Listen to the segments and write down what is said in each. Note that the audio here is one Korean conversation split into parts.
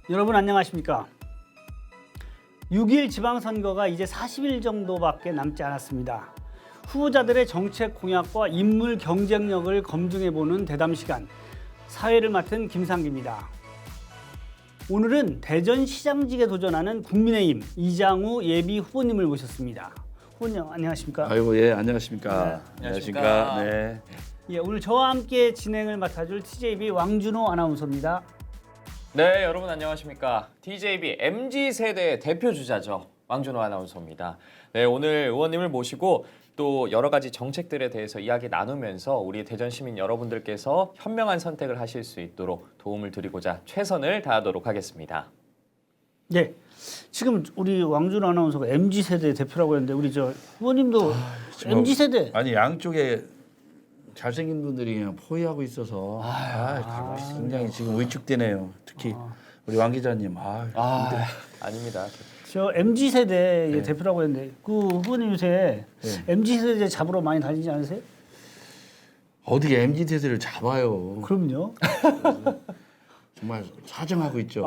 여러분 안녕하십니까? 6.1 지방선거가 이제 40일 정도밖에 남지 않았습니다. 후보자들의 정책 공약과 인물 경쟁력을 검증해보는 대담 시간, 사회를 맡은 김상기입니다. 오늘은 대전시장직에 도전하는 국민의힘 이장우 예비 후보님을 모셨습니다. 후보님 안녕하십니까? 아이고 예 안녕하십니까. 네, 안녕하십니까. 네. 예, 오늘 저와 함께 진행을 맡아줄 TJB 왕준호 아나운서입니다. 네, 여러분 안녕하십니까. TJB MZ세대 대표 주자죠. 왕준호 아나운서입니다. 네, 오늘 의원님을 모시고 또 여러 가지 정책들에 대해서 이야기 나누면서 우리 대전 시민 여러분들께서 현명한 선택을 하실 수 있도록 도움을 드리고자 최선을 다하도록 하겠습니다. 예, 지금 우리 왕준호 아나운서가 MZ세대 대표라고 했는데 우리 저 후보님도 MZ세대. 아니 양쪽에 잘생긴 분들이 그냥 포위하고 있어서 굉장히 지금 위축되네요. 특히 우리 왕 기자님. 아닙니다. 저 MZ세대 대표라고 했는데 그 후보님 요새 MZ세대 잡으러 많이 다니지 않으세요? 어떻게 MZ 세대를 잡아요. 그럼요. 정말 사정하고 있죠.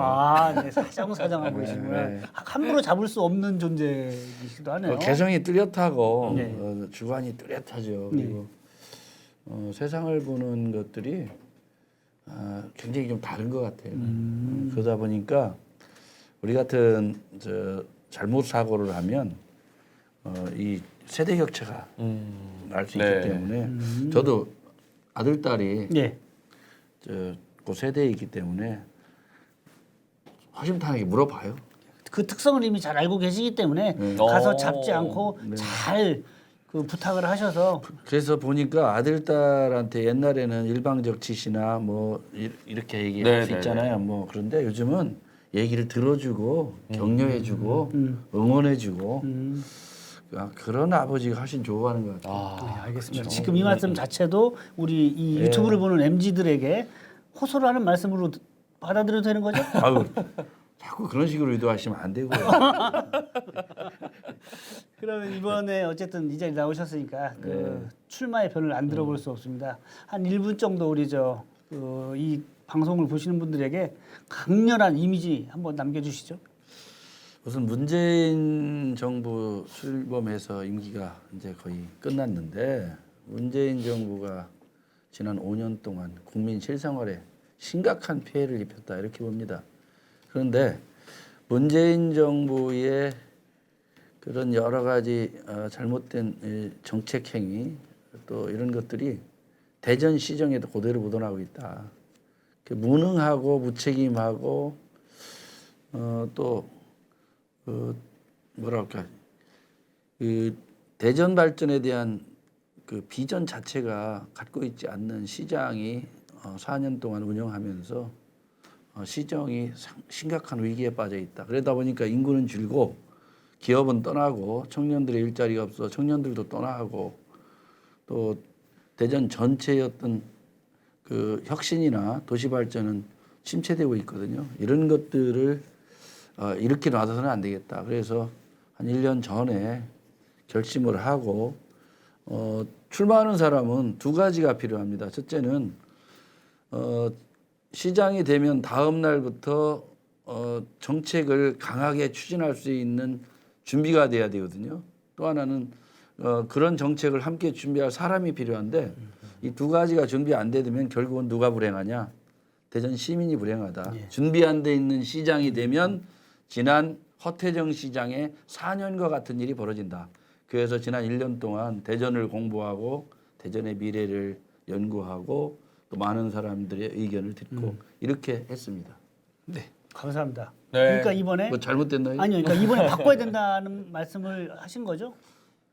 네, 사정하고 계시구나. 네. 함부로 잡을 수 없는 존재이기도 하네요. 개성이 뚜렷하고 네. 주관이 뚜렷하죠. 네. 그리고 세상을 보는 것들이 굉장히 좀 다른 것 같아요. 그러다 보니까 우리 같은 잘못 사고를 하면 이 세대 격차가 날 수 있기 네. 때문에 저도 아들 딸이 예. 그 세대에 있기 때문에 허심탄회하게 물어봐요. 그 특성을 이미 잘 알고 계시기 때문에 가서 잡지 않고 잘 그 부탁을 하셔서 그래서 보니까 아들 딸한테 옛날에는 일방적 지시나 뭐 이렇게 얘기할 수 있잖아요. 뭐 그런데 요즘은 얘기를 들어주고 격려해주고 응원해주고 그런 아버지가 훨씬 좋아하는 것 같아요. 네, 알겠습니다. 지금 이 말씀 자체도 우리 이 유튜브를 보는 MZ들에게 호소를 하는 말씀으로 받아들여도 되는 거죠? 아유, 자꾸 그런 식으로 유도하시면 안 되고요. 그러면 이번에 어쨌든 이 자리 나오셨으니까 그 출마의 변을 안 들어볼 수 없습니다. 한 1분 정도 우리 이 방송을 보시는 분들에게 강렬한 이미지 한번 남겨주시죠. 우선 문재인 정부 출범해서 임기가 이제 거의 끝났는데 문재인 정부가 지난 5년 동안 국민 실생활에 심각한 피해를 입혔다 이렇게 봅니다. 그런데 문재인 정부의 그런 여러 가지 잘못된 정책 행위 또 이런 것들이 대전 시정에도 그대로 묻어나고 있다. 무능하고 무책임하고 또 뭐랄까 그 대전 발전에 대한 그 비전 자체가 갖고 있지 않는 시장이 4년 동안 운영하면서 시정이 심각한 위기에 빠져 있다. 그러다 보니까 인구는 줄고 기업은 떠나고 청년들의 일자리가 없어 청년들도 떠나고 또 대전 전체의 어떤 그 혁신이나 도시 발전은 침체되고 있거든요. 이런 것들을 이렇게 놔둬서는 안 되겠다. 그래서 한 1년 전에 결심을 하고 출마하는 사람은 두 가지가 필요합니다. 첫째는 시장이 되면 다음 날부터 정책을 강하게 추진할 수 있는 준비가 돼야 되거든요. 또 하나는 그런 정책을 함께 준비할 사람이 필요한데 이 두 가지가 준비 안 되면 결국은 누가 불행하냐? 대전 시민이 불행하다. 준비 안 돼 있는 시장이 되면 지난 허태정 시장의 4년과 같은 일이 벌어진다. 그래서 지난 1년 동안 대전을 공부하고 대전의 미래를 연구하고 또 많은 사람들의 의견을 듣고 이렇게 했습니다. 네, 감사합니다. 네. 그러니까 이번에 뭐 잘못됐나요? 아니요, 그러니까 이번에 바꿔야 된다는 말씀을 하신 거죠?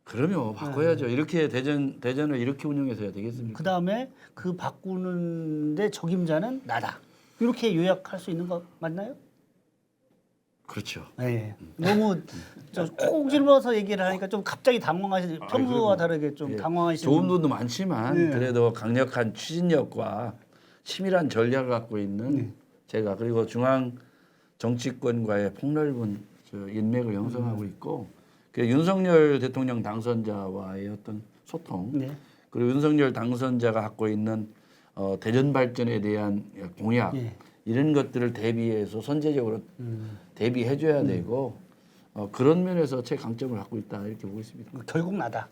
그러면 바꿔야죠. 이렇게 대전을 이렇게 운영해서 해야 되겠습니까? 그 다음에 그 바꾸는데 적임자는 나다. 이렇게 요약할 수 있는 거 맞나요? 그렇죠. 네. 너무 콕 집어서 얘기를 하니까 좀 갑자기 당황하시. 평소와 다르게 좀 당황하시는. 좋은 분도 많지만 네. 그래도 강력한 추진력과 치밀한 전략을 갖고 있는 제가 그리고 중앙 정치권과의 폭넓은 인맥을 형성하고 있고 그 윤석열 대통령 당선자와의 어떤 소통 그리고 윤석열 당선자가 갖고 있는 대전 발전에 대한 공약 이런 것들을 대비해서 선제적으로 대비해줘야 되고 그런 면에서 최강점을 갖고 있다 이렇게 보고 있습니다. 결국 나다.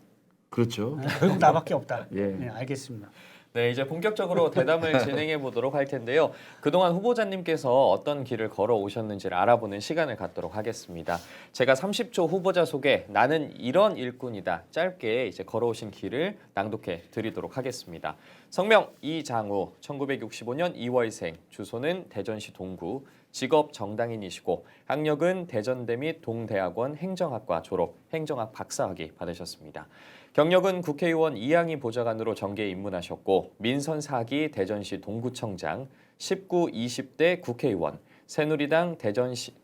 그렇죠. 결국 나밖에 없다. 예. 네, 알겠습니다. 네, 이제 본격적으로 대담을 진행해 보도록 할 텐데요. 그동안 후보자님께서 어떤 길을 걸어오셨는지를 알아보는 시간을 갖도록 하겠습니다. 제가 30초 후보자 소개, 나는 이런 일꾼이다. 짧게 이제 걸어오신 길을 낭독해 드리도록 하겠습니다. 성명 이장우, 1965년 2월생, 주소는 대전시 동구, 직업 정당인이시고 학력은 대전대 및 동대학원 행정학과 졸업, 행정학 박사학위 받으셨습니다. 경력은 국회의원 이양희 보좌관으로 정계에 입문하셨고 민선 4기 대전시 동구청장, 19, 20대 국회의원, 새누리당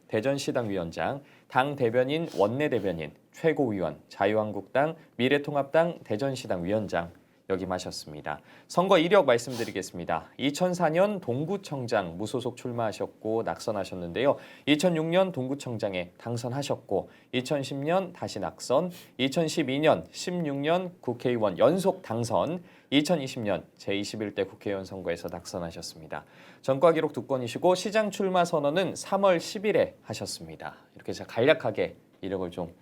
대전시당 위원장, 당 대변인 원내대변인, 최고위원, 자유한국당 미래통합당 대전시당 위원장 역임하셨습니다. 선거 이력 말씀드리겠습니다. 2004년 동구청장 무소속 출마하셨고 낙선하셨는데요. 2006년 동구청장에 당선하셨고 2010년 다시 낙선, 2012년, 16년 국회의원 연속 당선, 2020년 제21대 국회의원 선거에서 낙선하셨습니다. 전과 기록 2건이시고 시장 출마 선언은 3월 10일에 하셨습니다. 이렇게 제가 간략하게 이력을 좀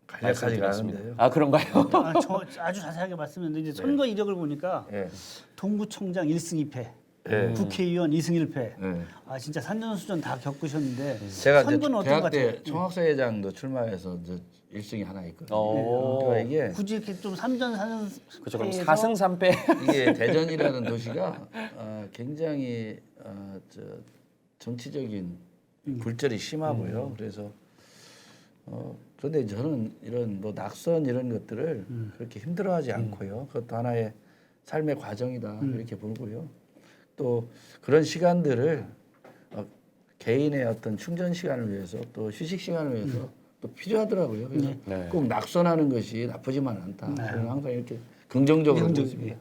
간략하지가 말씀드렸습니다. 않은데요. 아 그런가요? 저 아주 자세하게 말씀드렸는데 이제 선거 이력을 보니까 예. 동구청장 1승 2패, 예. 국회의원 2승 1패. 예. 아 진짜 산전수전 다 겪으셨는데 제가 이제 선거는 어떤 대학 것 때 같아요? 총학사회장도 출마해서 이제 1승이 하나 있거든요. 어. 그러니까 이게 굳이 이렇게 좀 3전 4전 그렇죠. 그럼 4승 3패. 이게 대전이라는 도시가 굉장히 정치적인 굴절이 심하고요. 그래서 그런데 저는 이런 뭐 낙선 이런 것들을 그렇게 힘들어하지 않고요. 그것도 하나의 삶의 과정이다 이렇게 보고요. 또 그런 시간들을 개인의 어떤 충전 시간을 위해서 또 휴식 시간을 위해서 또 필요하더라고요. 그래서 네. 꼭 낙선하는 것이 나쁘지만 않다. 저는 항상 이렇게 긍정적으로 보고 있습니다.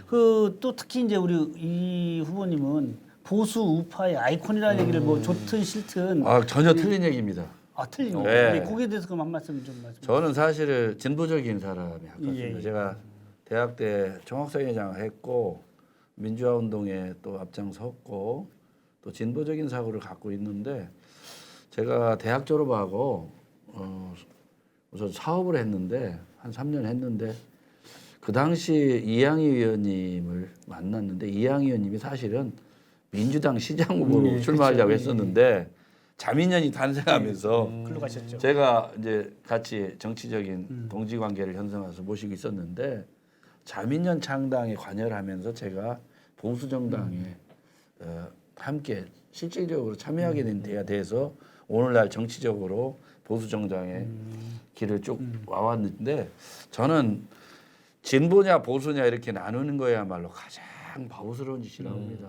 그또 특히 이제 우리 이 후보님은 보수 우파의 아이콘이라는 얘기를 뭐 좋든 싫든 전혀 틀린 얘기입니다. 틀린 거. 네. 네. 거기에 대해서 그럼 한 말씀 좀 말씀. 저는 사실은 진보적인 사람이 가깝습니다. 예. 제가 대학 때 총학사회장을 했고 민주화 운동에 또 앞장섰고 또 진보적인 사고를 갖고 있는데 제가 대학 졸업하고 우선 사업을 했는데 한 3년 했는데 그 당시 이양희 의원님을 만났는데 이양희 의원님이 사실은 민주당 시장 후보로 출마하려고 그렇죠. 했었는데 자민련이 탄생하면서 글로 가셨죠. 제가 이제 같이 정치적인 동지 관계를 형성해서 모시고 있었는데 자민련 창당에 관여를 하면서 제가 보수 정당에 함께 실질적으로 참여하게 된 데에 대해서 오늘날 정치적으로 보수 정당의 길을 쭉 와왔는데 저는 진보냐 보수냐 이렇게 나누는 거야말로 가장 바보스러운 짓이라고 합니다.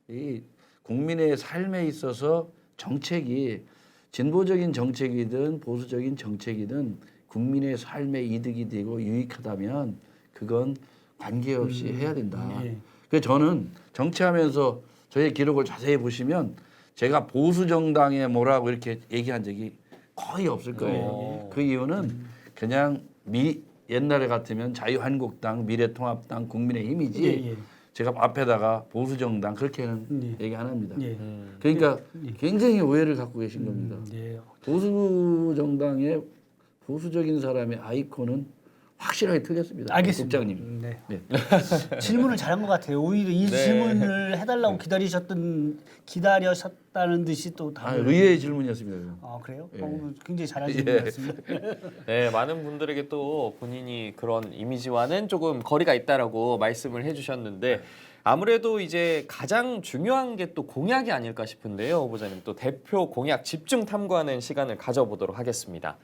이 국민의 삶에 있어서 정책이 진보적인 정책이든 보수적인 정책이든 국민의 삶에 이득이 되고 유익하다면 그건 관계없이 해야 된다. 예. 그래서 저는 정치하면서 저의 기록을 자세히 보시면 제가 보수 정당에 뭐라고 이렇게 얘기한 적이 거의 없을 거예요. 그 이유는 그냥 옛날에 같으면 자유한국당, 미래통합당, 국민의힘이지 예. 제가 앞에다가 보수정당 그렇게는 얘기 안 합니다. 예. 그러니까 굉장히 오해를 갖고 계신 겁니다. 예. 보수정당의 보수적인 사람의 아이콘은 확실하게 틀렸습니다. 알겠습니다. 국장님. 네. 네. 질문을 잘한 것 같아요. 오히려 이 네. 질문을 해달라고 기다리셨다는 듯이 또 답을. 의외의 질문이었습니다. 아 그래요? 예. 굉장히 잘한 질문이었습니다. 네, 많은 분들에게 또 본인이 그런 이미지와는 조금 거리가 있다라고 말씀을 해주셨는데 아무래도 이제 가장 중요한 게 또 공약이 아닐까 싶은데요, 후보자님 또 대표 공약 집중 탐구하는 시간을 가져보도록 하겠습니다.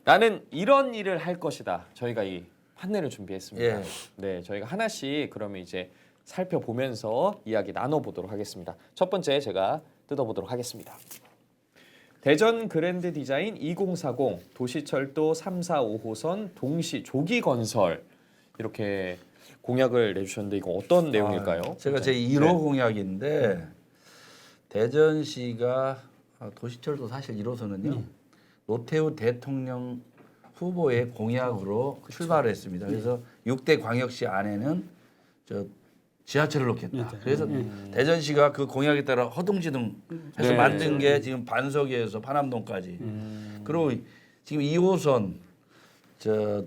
나는 이런 일을 할 것이다. 저희가 이 판넬을 준비했습니다. 예. 네, 저희가 하나씩 그러면 이제 살펴보면서 이야기 나눠보도록 하겠습니다. 첫 번째 제가 뜯어보도록 하겠습니다. 대전 그랜드 디자인 2040 도시철도 3, 4, 5호선 동시 조기 건설 이렇게 공약을 내주셨는데 이거 어떤 내용일까요? 제가 제 1호 공약인데 대전시가 도시철도 사실 1호선은요. 노태우 대통령 후보의 공약으로 출발을 했습니다. 그래서 6대 광역시 안에는 지하철을 놓겠다. 예. 그래서 대전시가 그 공약에 따라 허둥지둥 해서 네. 만든 게 지금 반석에서 파남동까지. 그리고 지금 2호선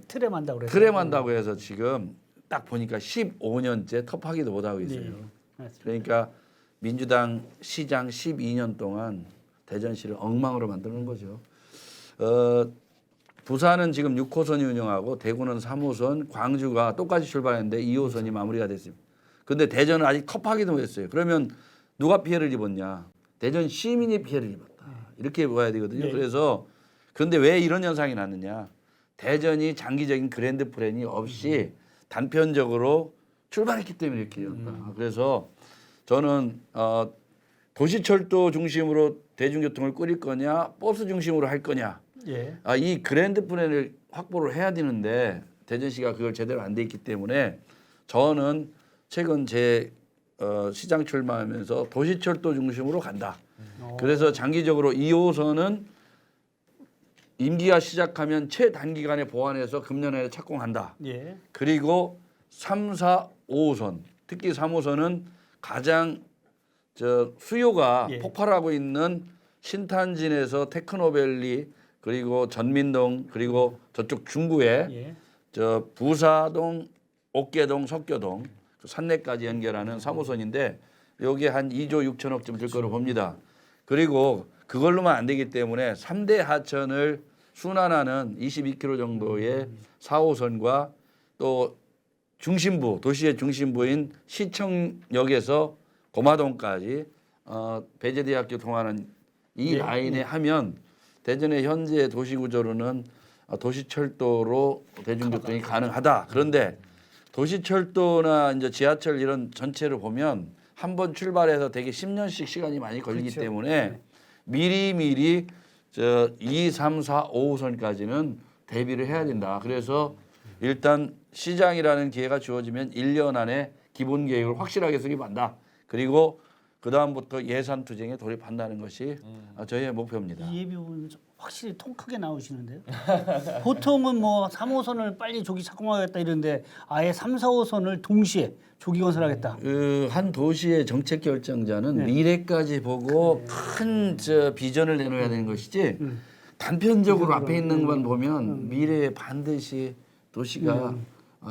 트램한다고 그래서. 트램한다고 해서 지금 딱 보니까 15년째 텁하기도 못하고 있어요. 네. 맞습니다. 그러니까 민주당 시장 12년 동안 대전시를 엉망으로 만드는 거죠. 부산은 지금 6호선이 운영하고 대구는 3호선, 광주가 똑같이 출발했는데 2호선이 마무리가 됐습니다. 그런데 대전은 아직 텁하기도 못했어요. 그러면 누가 피해를 입었냐? 대전 시민이 피해를 입었다. 이렇게 봐야 되거든요. 네. 그래서 그런데 왜 이런 현상이 났느냐? 대전이 장기적인 그랜드 플랜이 없이 단편적으로 출발했기 때문에 이렇게 되었다. 그래서 저는 도시철도 중심으로 대중교통을 꾸릴 거냐, 버스 중심으로 할 거냐. 예. 이 그랜드 플랜을 확보를 해야 되는데 대전시가 그걸 제대로 안 돼 있기 때문에 저는 최근 제 시장 출마하면서 도시철도 중심으로 간다. 그래서 장기적으로 2호선은 임기가 시작하면 최단기간에 보완해서 금년에 착공한다. 예. 그리고 3, 4, 5호선 특히 3호선은 가장 수요가 예. 폭발하고 있는 신탄진에서 테크노밸리 그리고 전민동 그리고 저쪽 중구에 예. 부사동, 옥계동, 석교동 그 산내까지 연결하는 3호선인데 여기에 한 2조 6천억쯤 들 거로 봅니다. 그리고 그걸로만 안 되기 때문에 3대 하천을 순환하는 22km 정도의 4호선과 또 중심부 도시의 중심부인 시청역에서 고마동까지 배재대학교 통하는 이 예, 라인에 하면 대전의 현재 도시 구조로는 도시철도로 대중교통이 가능하다. 그런데 도시철도나 이제 지하철 이런 전체를 보면 한 번 출발해서 되게 10년씩 시간이 많이 걸리기 그렇죠. 때문에 미리 2, 3, 4, 5호선까지는 대비를 해야 된다. 그래서 일단 시장이라는 기회가 주어지면 1년 안에 기본 계획을 확실하게 수립한다. 그리고 그 다음부터 예산 투쟁에 돌입한다는 것이 저희의 목표입니다. 이 예비 부분은 좀 확실히 통 크게 나오시는데요. 보통은 뭐 3호선을 빨리 조기 착공하겠다 이런데 아예 3, 4호선을 동시에 조기 건설하겠다. 한 도시의 정책 결정자는 미래까지 보고 큰 비전을 내놓아야 되는 것이지 단편적으로 앞에 있는 것만 보면 미래에 반드시 도시가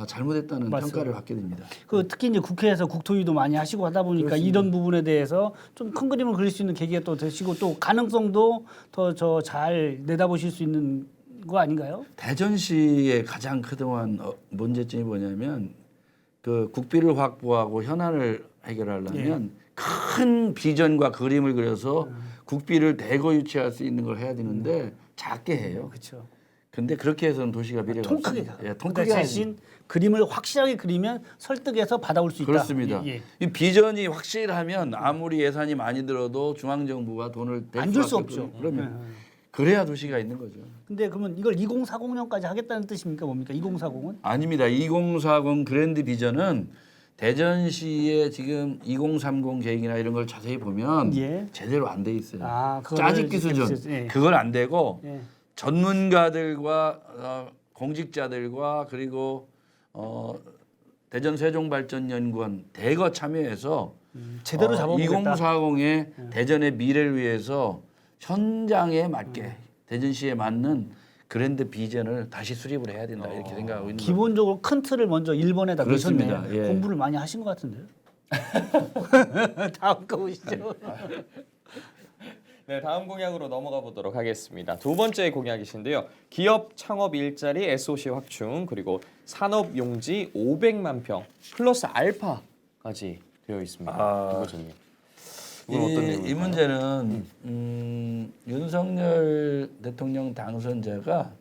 잘못했다는 맞습니다. 평가를 받게 됩니다. 특히 이제 국회에서 국토위도 많이 하시고 하다 보니까 이런 부분에 대해서 좀 큰 그림을 그릴 수 있는 계기가 또 되시고 또 가능성도 더 잘 내다보실 수 있는 거 아닌가요? 대전시의 가장 그동안 문제점이 뭐냐면 그 국비를 확보하고 현안을 해결하려면 큰 비전과 그림을 그려서 국비를 대거 유치할 수 있는 걸 해야 되는데 작게 해요. 그렇죠. 근데 그렇게 해서는 도시가 미래가 통크게 없습니다. 가. 예, 통크게 대신 그림을 확실하게 그리면 설득해서 받아올 수 있다. 그렇습니다. 예, 예. 이 비전이 확실하면 아무리 예산이 많이 들어도 중앙 정부가 돈을 안 줄 수 수밖에 없죠. 없거든요. 그러면 그래야 도시가 있는 거죠. 근데 그러면 이걸 2040년까지 하겠다는 뜻입니까? 뭡니까? 2040은? 아닙니다. 2040 그랜드 비전은 대전시의 지금 2030 계획이나 이런 걸 자세히 보면 예. 제대로 안 돼 있어요. 그거를 짜집기 수준. 예. 그걸 안 되고 예. 전문가들과 공직자들과 그리고 대전 세종발전연구원 대거 참여해서 제대로 잡아보겠다. 2040의 대전의 미래를 위해서 현장에 맞게 대전시에 맞는 그랜드 비전을 다시 수립을 해야 된다 이렇게 생각하고 있는 거예요. 기본적으로 큰 틀을 먼저 1번에다 그렇습니다. 넣으셨네. 예. 공부를 많이 하신 것 같은데요. 다음 거 보시죠. 네, 다음 공약으로 넘어가 보도록 하겠습니다. 두 번째 공약이신데요. 기업 창업 일자리 SOC 확충 그리고 산업 용지 500만 평 플러스 알파까지 되어 있습니다. 이거전요. 이건 어떤 이 내용인가요? 문제는 윤석열 대통령 당선자가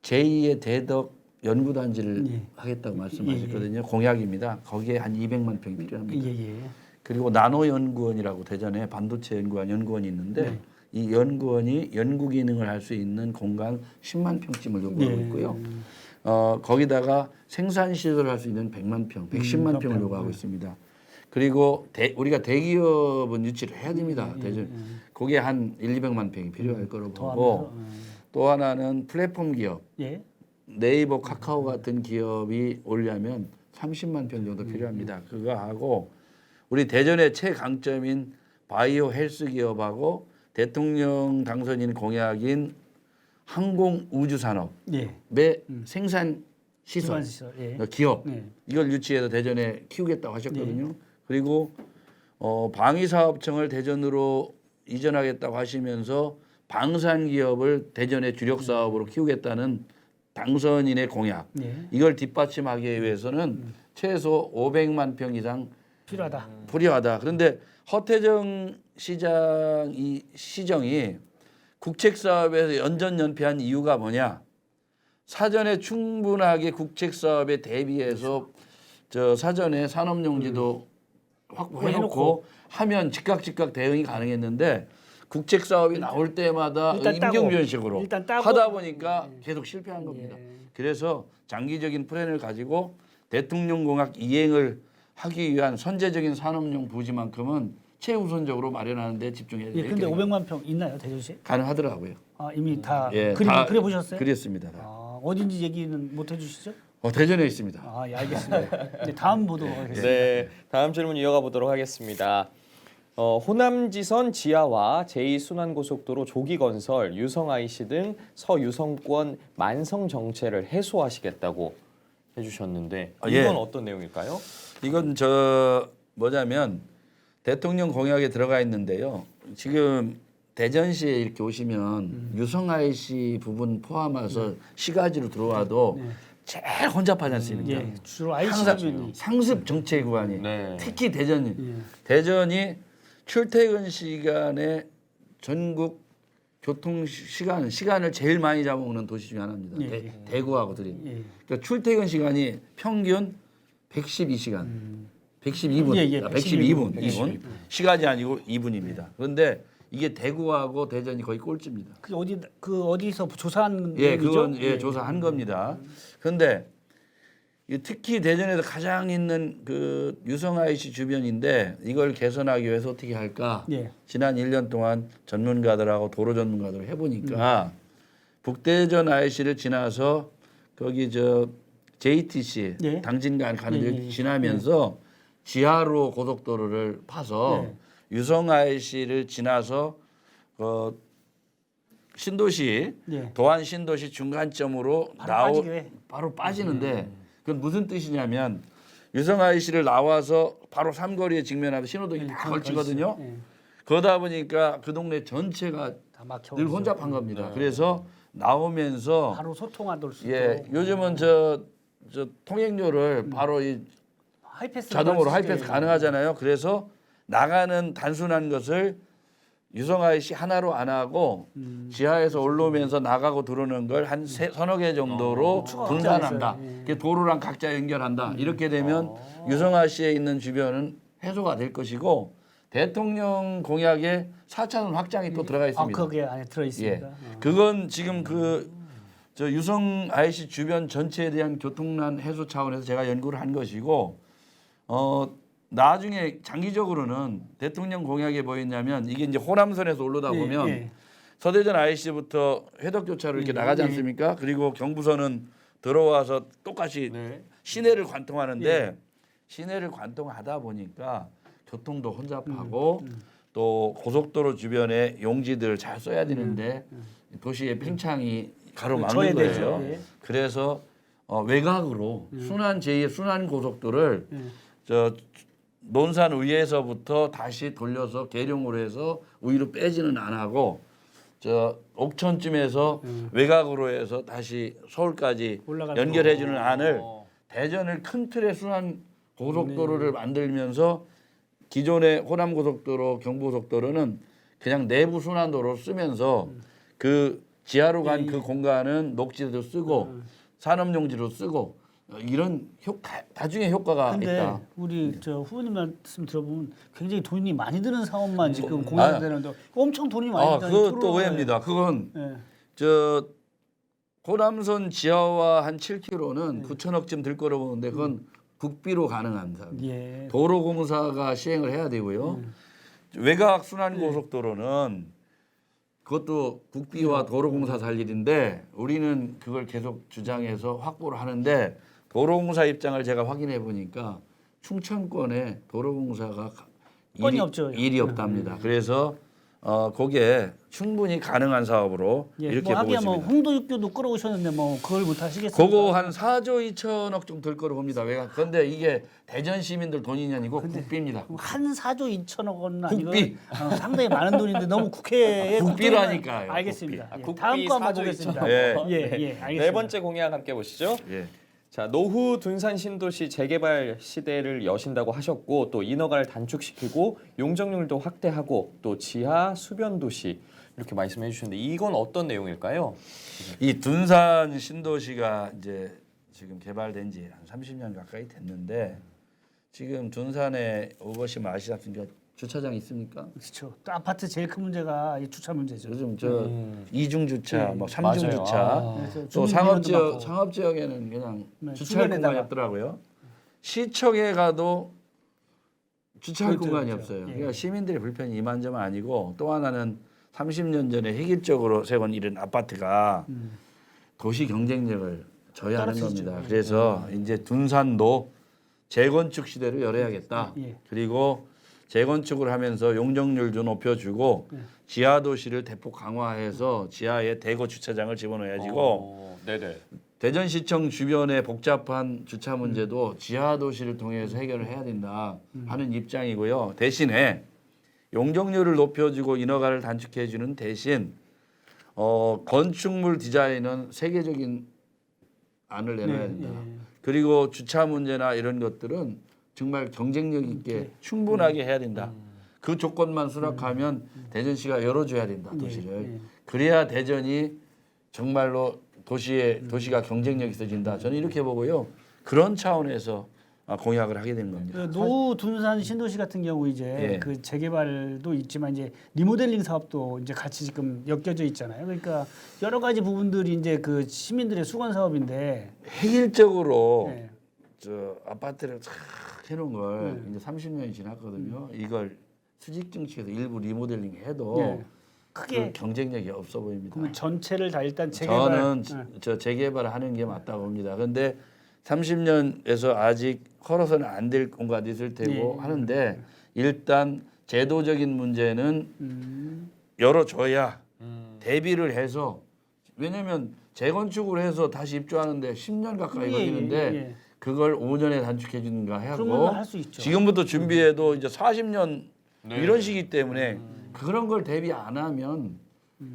제2의 대덕 연구단지를 하겠다고 말씀하셨거든요. 공약입니다. 거기에 한 200만 평이 필요합니다. 예. 그리고 나노연구원이라고 대전에 반도체 연구원이 있는데 이 연구원이 연구 기능을 할 수 있는 공간 10만 평쯤을 요구하고 있고요. 거기다가 생산 시설을 할 수 있는 100만 평, 110만 평을 요구하고 있습니다. 그리고 우리가 대기업은 유치를 해야 됩니다. 대전 거기에 한 1, 200만 평이 필요할 거로 보고 또 하나는 플랫폼 기업. 예. 네이버, 카카오 같은 기업이 오려면 30만 평 정도 필요합니다. 그거 하고 우리 대전의 최강점인 바이오 헬스 기업하고 대통령 당선인 공약인 항공 우주 산업의 예. 생산 시설 시설. 예. 기업 네. 이걸 유치해서 대전에 키우겠다고 하셨거든요. 그리고 방위사업청을 대전으로 이전하겠다고 하시면서 방산 기업을 대전의 주력 사업으로 키우겠다는 당선인의 공약. 예. 이걸 뒷받침하기 위해서는 최소 500만 평 이상 필요하다. 그런데 허태정 시정이 국책 사업에서 연전연패한 이유가 뭐냐? 사전에 충분하게 국책 사업에 대비해서 저 사전에 산업용지도 확보해놓고 하면 즉각 대응이 가능했는데 국책 사업이 나올 때마다 일단 임경변식으로 일단 따고. 하다 보니까 계속 실패한 겁니다. 예. 그래서 장기적인 플랜을 가지고 대통령 공약 이행을 하기 위한 선제적인 산업용 부지만큼은 최우선적으로 마련하는 데 집중해야 예. 될 근데 계획입니다. 500만 평 있나요, 대전시? 가능하더라고요. 아, 이미 다 예, 그려 보셨어요? 그렸습니다. 다. 아, 어딘지 얘기는 못 해주시죠? 대전에 있습니다. 아, 예, 알겠습니다. 네, 다음 보도록 하겠습니다. 네, 다음 질문 이어가 보도록 하겠습니다. 호남지선 지하와 제2순환고속도로 조기 건설, 유성 IC 등 서유성권 만성 정체를 해소하시겠다고 해주셨는데 이건 예. 어떤 내용일까요? 이건 뭐냐면 대통령 공약에 들어가 있는데요. 지금 대전시에 이렇게 오시면 유성 IC 부분 포함해서 시가지로 들어와도 제일 혼잡하지 않습니까? 예, 주로 IC 항상 주변이. 상습 정체 구간이 네. 특히 대전이 출퇴근 시간에 전국 교통 시간을 제일 많이 잡아먹는 도시 중에 하나입니다. 예. 대구하고 들이. 예. 그러니까 출퇴근 시간이 평균 112시간, 112분, 예, 예, 112분, 112분. 2분. 시간이 아니고 2분입니다. 그런데 이게 대구하고 대전이 거의 꼴찌입니다. 그 어디서 조사한 예, 내용이죠? 그건 조사한 겁니다. 그런데 특히 대전에서 가장 있는 그 유성 IC 주변인데 이걸 개선하기 위해서 어떻게 할까? 예. 지난 1년 동안 전문가들하고 도로 전문가들 해보니까 북대전 IC를 지나서 거기 JTC 예. 당진간 가는 길 예. 지나면서 지하로 고속도로를 파서 유성 IC를 지나서 신도시 예. 도안 신도시 중간점으로 빠지게 해. 바로 빠지는데 그건 무슨 뜻이냐면 유성 IC를 나와서 바로 삼거리에 직면하면 신호등이 다 걸치거든요. 예. 그러다 보니까 그 동네 전체가 다 막혀. 늘 혼잡한 겁니다. 그래서 나오면서 바로 소통하도록 수 예 있도록. 요즘은 저 통행료를 바로 이 하이패스 자동으로 시스템. 하이패스 가능하잖아요. 그래서 나가는 단순한 것을 유성 IC 하나로 안 하고 지하에서 올라오면서 나가고 들어오는 걸 한 서너 개 정도로 분산한다. 예. 그게 도로랑 각자 연결한다. 이렇게 되면 유성 IC에 있는 주변은 해소가 될 것이고 대통령 공약에 4차선 확장이 또 들어가 아, 있습니다. 거기에 안에 들어 있습니다. 예, 그건 지금 저 유성 IC 주변 전체에 대한 교통난 해소 차원에서 제가 연구를 한 것이고 나중에 장기적으로는 대통령 공약에 뭐였냐면 이게 이제 호남선에서 올라다 보면 예. 서대전 IC부터 회덕교차로 이렇게 나가지 않습니까? 그리고 경부선은 들어와서 똑같이 네. 시내를 관통하는데 시내를 관통하다 보니까 교통도 혼잡하고 또 고속도로 주변에 용지들을 잘 써야 되는데 도시의 팽창이 가로막는 저해되죠. 거예요. 예. 그래서 외곽으로 순환 제2의 순환 고속도로를 저 논산 의에서부터 다시 돌려서 계룡으로 해서 우위로 빼지는 안 하고 저 옥천쯤에서 외곽으로 해서 다시 서울까지 올라가도록. 연결해주는 안을 대전을 큰 틀의 순환 고속도로를 만들면서 기존의 호남고속도로, 경부고속도로는 그냥 내부 순환도로 쓰면서 그 지하로 간 그 공간은 녹지도 쓰고 산업용지로 쓰고 이런 나중에 효과가 근데 있다. 우리 저 후보님 말씀 들어보면 굉장히 돈이 많이 드는 사업만 지금 공약되는데 엄청 돈이 많이 드는 그것도 오해입니다. 그건 예. 저 호남선 지하와 한 7km는 9천억쯤 들 거라고 보는데 그건 국비로 가능한 사업. 예. 도로공사가 시행을 해야 되고요. 외곽 순환 고속도로는 그것도 국비와 도로공사 살 일인데 우리는 그걸 계속 주장해서 확보를 하는데 도로공사 입장을 제가 확인해 보니까 충청권에 도로공사가 건이 없죠. 일이 없답니다. 그래서 그게 충분히 가능한 사업으로 예, 이렇게 뭐 보고 하기야 뭐 있습니다. 홍도육교도 끌어오셨는데 뭐 그걸 못 하시겠습니까? 그거 한 4조 2천억 정도 들 거로 봅니다. 왜? 그런데 이게 대전 시민들 돈이 아니고 국비입니다. 한 4조 2천억 원은 아니고 국비. 상당히 많은 돈인데 너무 국회에 국비라니까요, 알겠습니다. 국비. 예, 국비 다음 거 한번 4조 보겠습니다. 2천억. 예. 예, 예, 알겠습니다. 네 번째 공약 함께 보시죠. 예. 자, 노후 둔산 신도시 재개발 시대를 여신다고 하셨고 또 인허가를 단축시키고 용적률도 확대하고 또 지하 수변 도시 이렇게 말씀해 주셨는데 이건 어떤 내용일까요? 이 둔산 신도시가 이제 지금 개발된 지 한 30년 가까이 됐는데 지금 둔산에 오보시면 아시다시피 주차장 있습니까? 그렇죠. 또 아파트 제일 큰 문제가 이 주차 문제죠. 요즘 저 이중 주차, 예. 뭐 삼중 맞아요. 주차, 아. 그래서 또 주민 상업 민원도 지역 많고. 에는 그냥 네, 주차할 주변에다가. 공간이 없더라고요. 시청에 가도 주차할 그렇죠, 공간이 그렇죠. 없어요. 예. 그러니까 시민들의 불편이 이만저만 아니고 또 하나는 30년 전에 획일적으로 세운 이런 아파트가 도시 경쟁력을 저해하는 떨어뜨리죠. 겁니다. 그래서 이제 둔산도 재건축 시대를 열어야겠다. 예. 그리고 재건축을 하면서 용적률도 높여주고 지하 도시를 대폭 강화해서 지하에 대거 주차장을 집어넣어야지고 네네. 대전시청 주변의 복잡한 주차 문제도 지하 도시를 통해서 해결을 해야 된다 하는 입장이고요. 대신에 용적률을 높여주고 인허가를 단축해주는 대신 건축물 디자인은 세계적인 안을 내놔야 된다. 그리고 주차 문제나 이런 것들은 정말 경쟁력 있게 충분하게 해야 된다. 그 조건만 수락하면 대전시가 열어줘야 된다. 도시를. 그래야 대전이 정말로 도시가 경쟁력이 있어진다. 저는 이렇게 보고요. 그런 차원에서 공약을 하게 된 겁니다. 그 노후 둔산 신도시 같은 경우 이제 예. 그 재개발도 있지만 이제 리모델링 사업도 이제 같이 지금 엮여져 있잖아요. 그러니까 여러 가지 부분들이 이제 그 시민들의 수건 사업인데 획일적으로 예. 저 아파트를 쫙 해놓은 걸 이제 30년이 지났거든요. 이걸 수직 정책에서 일부 리모델링 해도 예. 크게 그 경쟁력이 없어 보입니다. 그러면 전체를 다 일단 재개발. 저는 예. 저 재개발을 하는 게 맞다고 봅니다. 그런데 30년에서 아직 헐어서는 안 될 공간이 있을 테고 예. 하는데 일단 제도적인 문제는 열어줘야 대비를 해서 왜냐하면 재건축을 해서 다시 입주하는데 10년 가까이 걸리는데 예. 그걸 5년에 단축해 주는가 그런 하고 건 할 수 있죠. 지금부터 준비해도 이제 40년 네. 이런 시기 때문에 그런 걸 대비 안 하면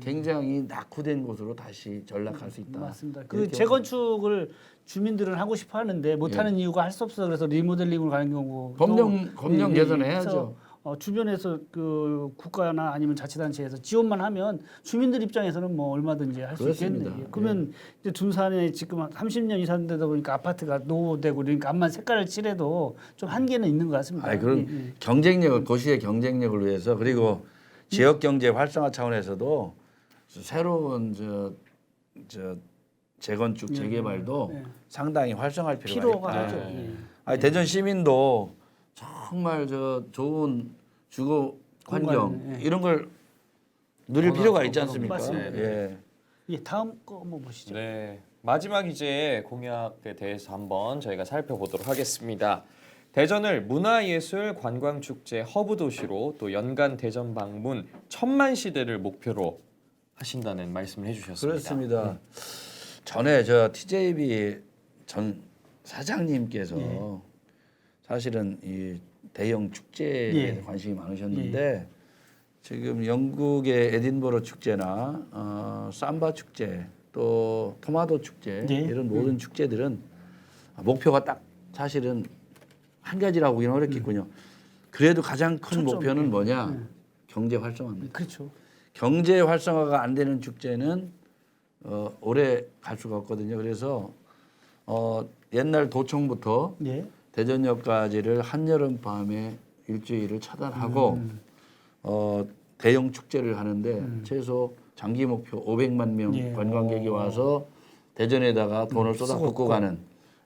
굉장히 낙후된 곳으로 다시 전락할 수 있다. 맞습니다. 그 이렇게 재건축을 주민들은 하고 싶어 하는데 못 하는 이유가 할 수 없어. 그래서 리모델링으로 가는 경우 검정 개선을 해야죠. 주변에서 그 국가나 아니면 자치단체에서 지원만 하면 주민들 입장에서는 뭐 얼마든지 할 수 그렇습니다. 있겠네요. 그러면 이제 둔산에 지금 한 30년 이상 되다 보니까 아파트가 노후되고 그러니까 암만 색깔을 칠해도 좀 한계는 있는 것 같습니다. 아니 그런 경쟁력을 도시의 경쟁력을 위해서 그리고 지역 경제 활성화 차원에서도 새로운 저 재건축 재개발도 상당히 활성화할 필요가 필요가 있다. 하죠. 네. 아니 대전 시민도 정말 저 좋은 주거 환경 공간, 이런 걸 누릴 필요가 있지 않습니까? 맞습니다. 예. 예, 다음 거 한번 보시죠. 네. 마지막 이제 공약에 대해서 한번 저희가 살펴보도록 하겠습니다. 대전을 문화예술 관광축제 허브 도시로 또 연간 대전 방문 1000만 시대를 목표로 하신다는 말씀을 해주셨습니다. 그렇습니다. 전에 저 TJB 전 사장님께서 사실은 이 대형 축제에 대해서 관심이 많으셨는데 지금 영국의 에딘버러 축제나 삼바 축제 또 토마토 축제 이런 모든 축제들은 목표가 딱 사실은 한 가지라고 보기는 어렵겠군요. 그래도 가장 큰 목표는 뭐냐? 경제 활성화입니다. 그렇죠. 경제 활성화가 안 되는 축제는 오래 갈 수가 없거든요. 그래서 옛날 도청부터 대전역까지를 한여름 밤에 일주일을 차단하고 대형 축제를 하는데 최소 장기 목표 500만 명 관광객이 와서 대전에다가 돈을 쏟아붓고 가는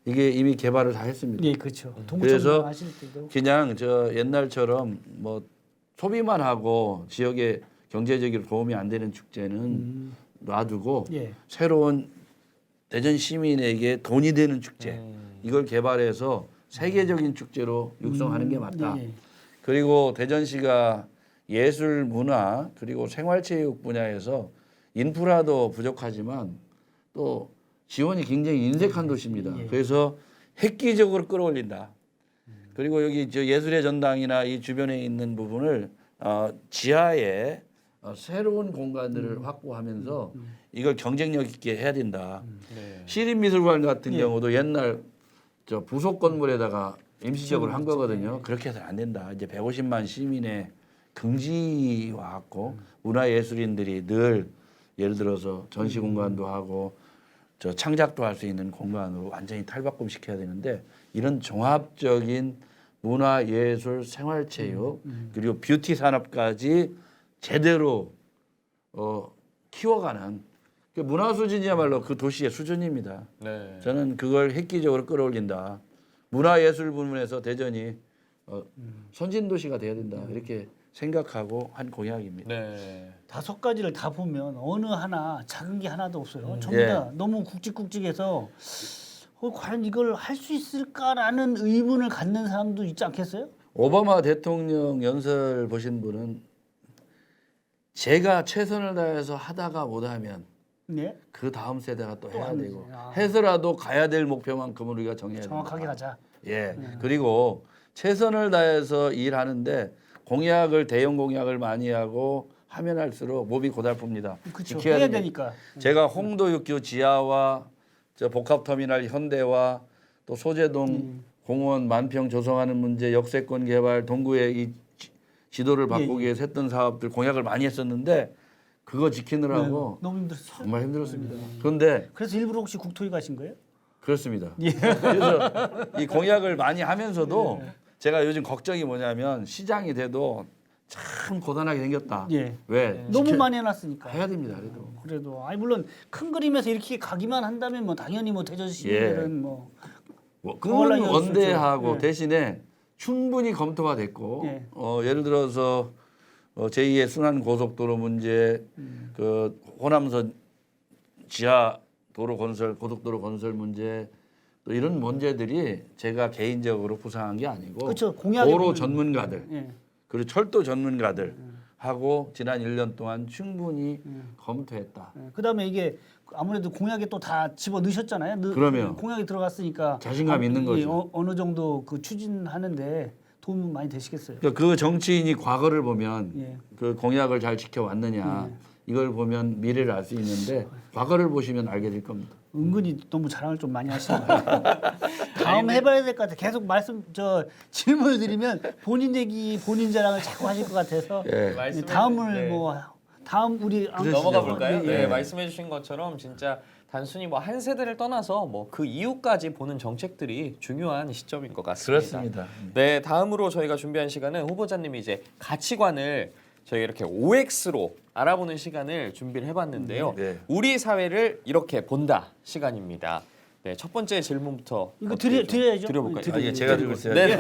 이게 이미 개발을 다 했습니다. 예, 그렇죠. 그래서 하실 때도 그냥 저 옛날처럼 뭐 소비만 하고 지역에 경제적으로 도움이 안 되는 축제는 놔두고 새로운 대전 시민에게 돈이 되는 축제 이걸 개발해서 세계적인 축제로 육성하는 게 맞다. 네. 그리고 대전시가 예술, 문화 그리고 생활체육 분야에서 인프라도 부족하지만 또 지원이 굉장히 인색한 도시입니다. 그래서 획기적으로 끌어올린다. 그리고 여기 저 예술의 전당이나 이 주변에 있는 부분을 지하에 새로운 공간들을 확보하면서 이걸 경쟁력 있게 해야 된다. 네. 시립미술관 같은 경우도 옛날 저 부속 건물에다가 임시적으로 한 거거든요. 그렇게 해서는 안 된다. 이제 150만 시민의 긍지와 갖고 문화예술인들이 늘 예를 들어서 전시 공간도 하고 저 창작도 할 수 있는 공간으로 완전히 탈바꿈시켜야 되는데 이런 종합적인 문화예술, 생활체육 그리고 뷰티 산업까지 제대로 키워가는 그 문화 수준이야말로 그 도시의 수준입니다. 네. 저는 그걸 획기적으로 끌어올린다. 문화예술 부문에서 대전이 선진도시가 돼야 된다. 이렇게 생각하고 한 공약입니다. 네. 5가지를 다 보면 어느 하나 작은 게 하나도 없어요. 전부 예. 다 너무 굵직굵직해서 과연 이걸 할 수 있을까라는 의문을 갖는 사람도 있지 않겠어요? 오바마 대통령 연설 보신 분은 제가 최선을 다해서 하다가 못하면 네. 그 다음 세대가 또 해야 하는 되고 거지. 아. 해서라도 가야 될 목표만큼은 우리가 정해야 된다. 정확하게 가자. 예. 그리고 최선을 다해서 일하는데 공약을 대형 공약을 많이 하고 하면 할수록 몸이 고달픕니다. 그렇죠. 지켜야 해야 됩니다. 되니까. 제가 홍도육교 지하와 저 복합터미널 현대와 또 소재동 공원 만평 조성하는 문제, 역세권 개발, 동구의 이 지도를 바꾸기 위해서 했던 사업들 공약을 많이 했었는데 그거 지키느라고 너무 힘들었어요. 정말 힘들었습니다. 그런데 그래서 일부러 혹시 국토위 가신 거예요? 그렇습니다. 그래서 이 공약을 많이 하면서도 제가 요즘 걱정이 뭐냐면 시장이 돼도 참 고단하게 생겼다. 예. 왜? 너무 많이 해놨으니까. 해야 됩니다. 그래도. 그래도 아니 물론 큰 그림에서 이렇게 가기만 한다면 뭐 당연히 뭐 대전 시민들은 뭐 그건 원래 원대하고 예. 대신에 충분히 검토가 됐고 예. 예를 들어서 제2의 순환 고속도로 문제, 그 호남선 지하 도로 건설, 고속도로 건설 문제 또 이런 문제들이 제가 개인적으로 구상한 게 아니고 그렇죠. 공약에 도로 보면- 전문가들 예. 그리고 철도 전문가들 하고 지난 1년 동안 충분히 검토했다. 예. 그다음에 이게 아무래도 공약에 또 다 집어 넣으셨잖아요. 그러면 공약이 들어갔으니까 자신감 있는 거죠. 어느 정도 그 추진하는데 도움 많이 되시겠어요. 그러니까 그 정치인이 과거를 보면 예. 그 공약을 잘 지켜왔느냐 이걸 보면 미래를 알 수 있는데 과거를 보시면 알게 될 겁니다. 은근히 너무 자랑을 좀 많이 하시는 거예요. 다음 해봐야 될 것 같아. 계속 질문을 드리면 본인 얘기, 본인 자랑을 자꾸 하실 것 같아서 예. 말씀해 다음을 네. 뭐 다음 우리 넘어가 볼까요? 예. 네, 말씀해 주신 것처럼 진짜 단순히 뭐 한 세대를 떠나서 뭐 그 이후까지 보는 정책들이 중요한 시점인 것 같습니다. 그렇습니다. 네, 다음으로 저희가 준비한 시간은 후보자님이 이제 가치관을 저희 이렇게 OX로 알아보는 시간을 준비를 해봤는데요. 네. 우리 사회를 이렇게 본다 시간입니다. 네, 첫 번째 질문부터 이거 어떻게 좀 드려야죠. 드려볼까요? 아, 이게 제가 들고 있어요. 네.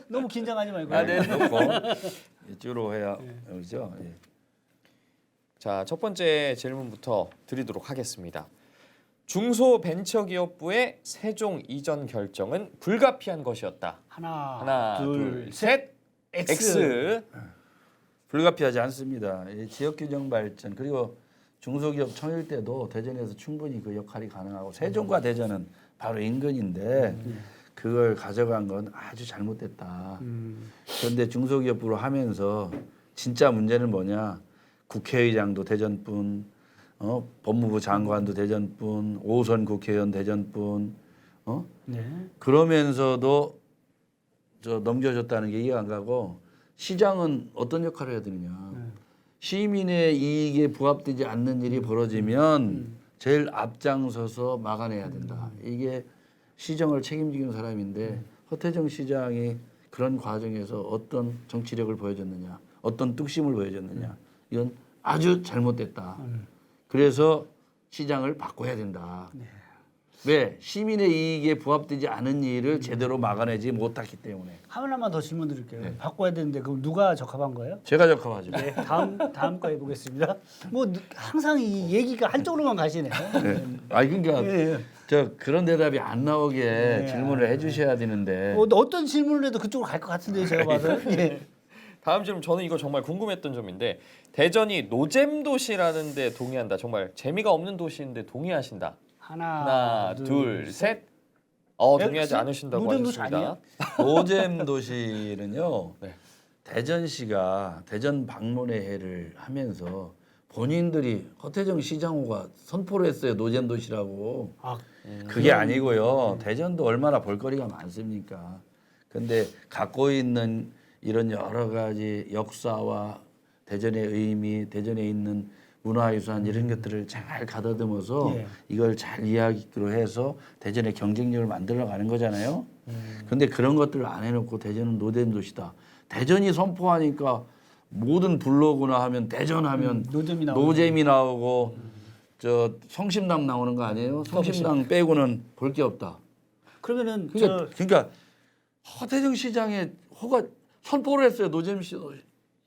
너무 긴장하지 말고. 아, 네. 놓고 이쪽으로 해야 여기죠. 예. 자, 첫 번째 질문부터 드리도록 하겠습니다. 중소벤처기업부의 세종 이전 결정은 불가피한 것이었다. 하나, 둘, 셋. X. 불가피하지 않습니다. 이 지역 균형 발전 그리고 중소기업 청일 때도 대전에서 충분히 그 역할이 가능하고 세종과 대전은 바로 인근인데 그걸 가져간 건 아주 잘못됐다. 그런데 중소기업부로 하면서 진짜 문제는 뭐냐? 국회의장도 대전분, 법무부 장관도 대전분, 5선 국회의원 대전분, 네. 그러면서도 넘겨줬다는 게 이해가 안 가고 시장은 어떤 역할을 해야 되느냐. 시민의 이익에 부합되지 않는 일이 벌어지면 제일 앞장서서 막아내야 된다. 이게 시정을 책임지는 사람인데 허태정 시장이 그런 과정에서 어떤 정치력을 보여줬느냐, 어떤 뚝심을 보여줬느냐. 이건 아주 잘못됐다. 그래서 시장을 바꿔야 된다. 왜? 시민의 이익에 부합되지 않은 일을 제대로 막아내지 못했기 때문에. 하나만 더 질문 드릴게요. 네. 바꿔야 되는데 그럼 누가 적합한 거예요? 제가 적합하죠. 네, 다음 거 해보겠습니다. 뭐 항상 이 얘기가 한쪽으로만 가시네요. 네. 아니 그러니까 예, 예. 저 그런 대답이 안 나오게 네. 질문을 해주셔야 되는데 어떤 질문을 해도 그쪽으로 갈 것 같은데요, 제가 봐서. 예. 다음 질문 저는 이거 정말 궁금했던 점인데 대전이 노잼 도시라는데 동의한다. 정말 재미가 없는 도시인데 동의하신다. 하나, 둘, 셋. 동의하지 X? 않으신다고 노잼 도시 하셨습니다. 노잼 도시는요. 네. 대전시가 대전 방문의 해를 하면서 본인들이 허태정 시장호가 선포를 했어요. 노잼 도시라고. 아, 그게 아니고요. 대전도 얼마나 볼거리가 많습니까? 근데 갖고 있는 이런 여러 가지 역사와 대전의 의미, 대전에 있는 문화유산 이런 것들을 잘 가다듬어서 예. 이걸 잘 이야기로 해서 대전의 경쟁력을 만들어 가는 거잖아요. 근데 그런 것들을 안 해놓고 대전은 노잼 도시다. 대전이 선포하니까 모든 블로그나 하면 대전하면 노잼이 나오고. 노잼이 나오고 저 성심당 나오는 거 아니에요? 성심당 빼고는 볼 게 없다. 그러면은 그러니까 허태정 시장의 호가 선포를 했어요. 노잼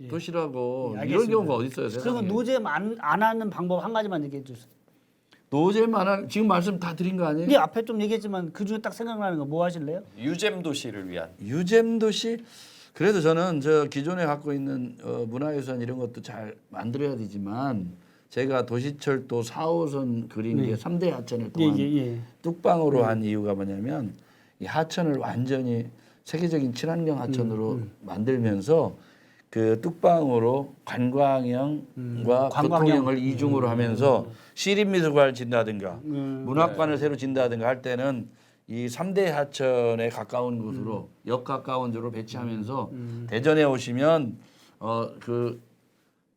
도시라고. 예, 이런 알겠습니다. 경우가 어디 있어요? 세상에. 그러면 노잼 안 하는 방법 한 가지만 얘기해 주세요. 노잼만 지금 말씀 다 드린 거 아니에요? 이 앞에 좀 얘기했지만 그 중에 딱 생각나는 거 뭐 하실래요? 유잼 도시를 위한. 유잼 도시. 그래도 저는 저 기존에 갖고 있는 문화유산 이런 것도 잘 만들어야 되지만 제가 도시철도 4호선 그린 게 3대 하천을 동안 예. 뚝방으로 한 이유가 뭐냐면 이 하천을 완전히 세계적인 친환경 하천으로 만들면서 그 뚝방으로 관광형과 관광형. 교통형을 이중으로 하면서 시립미술관을 진다든가 문학관을 새로 진다든가 할 때는 이 3대 하천에 가까운 곳으로 역 가까운 쪽으로 배치하면서 대전에 오시면